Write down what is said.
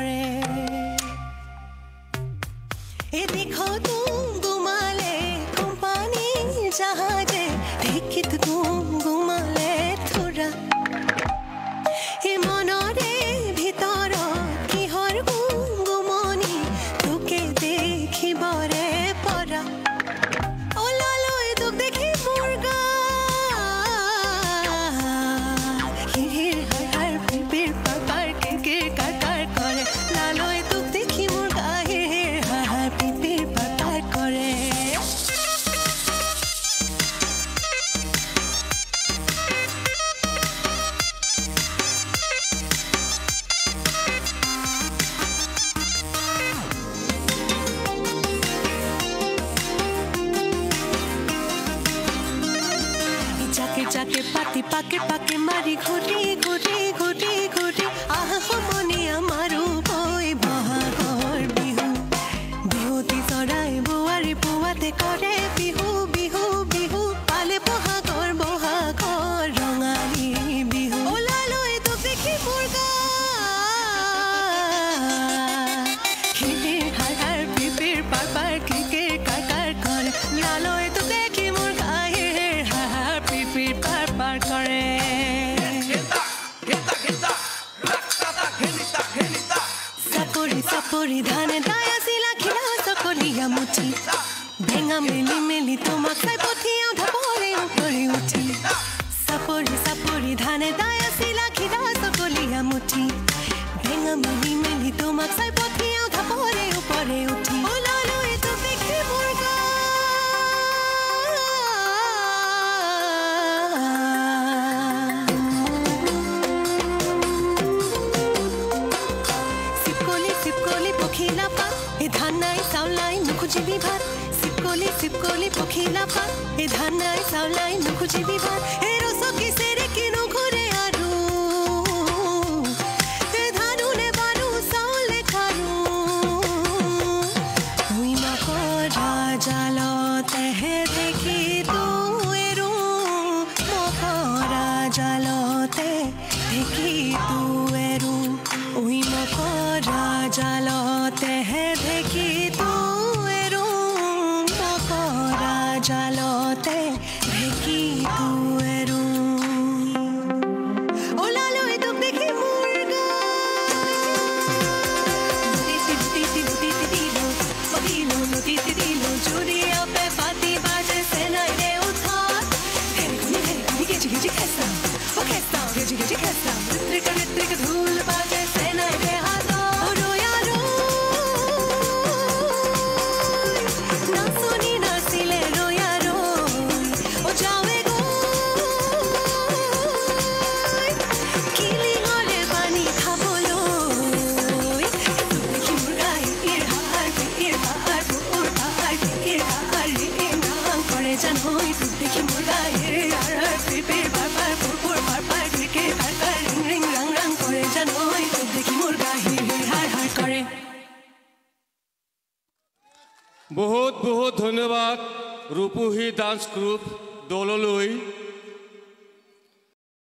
কৰে এই দেখো তুম গুমালে কোম্পানী জাহাজে দেখিত তুম গুমালে থোৰা এই মনৰে ভিতৰত কিহৰ গুমগুমনি তোকে দেখিবৰে পৰা ওলালৈ তোক দেখি মুৰ্গা হিৰ হাৰ পিৰ পাৰ কে কাৰ কৰে লালৈ তোক দেখি মুৰ্গা হিৰ হাৰ পিৰ পাৰ কৰে जाके पाती पाके पाके मारी घुटी घुटी घुटी घुटी आह मने आमारो बय बहागर बिहु बिहुती चराय बोवारी पुवाते करे बिहु बिहु बिहु पाले बहागर रंगाली बिहु ओलाলৈ তোক দেখি মুৰ্গা হিৰ হাৰ পিৰ পাৰ কে কাৰ কৰে লালৈ তোক দেখি মুৰ্গা হিৰ হাৰ পিৰ পাৰ কৰে চাপৰি চাপৰি ধানে দায়া চিলা খিলা চকলিয়া মুঠি ভেঙা মেলি মেলি তোমাক চাই পঠিয়াও ঢাপৰে উপৰি উঠি চাপৰি চাপৰি ধানে দায়া চিলা খিলা চকলিয়া মুঠি ভেঙা মেলি মেলি তোমাক চাই পঠিয়াও ঢাপৰে উপৰে উঠি ওলালৈ তোক দেখি মুৰ্গা ধানাই চাউলাই নুখুজিবি ভাত চিপকলি পখিলা পাত এই ধানাই চাউলাই নুখুজিবি ভাত এই ৰচকি চেৰে কিনো ঘূৰে আৰু এই ধানুনে বাৰু চাউলে খাৰু তুই মকৰা জালতেহে দেখি তুৱেৰো মকৰা জালতে দেখি তুৱেৰো উই মকৰা জালতেহে দেখি তুৱেৰো মকৰা জালতে দেখি তুৱেৰো ওলালৈ তোক দেখি মুৰ্গা দিলো চুৰি আপে পাতি বাজে সেনাইৰে উঠাত গেজি গেজি খেঁচা গেজি গেজি খেঁচা ঋত্ৰিক ঢোল বাজে সেনাইৰে হাত बहुत बहुत धन्यवाद रूपुही डांस ग्रुप दलলৈ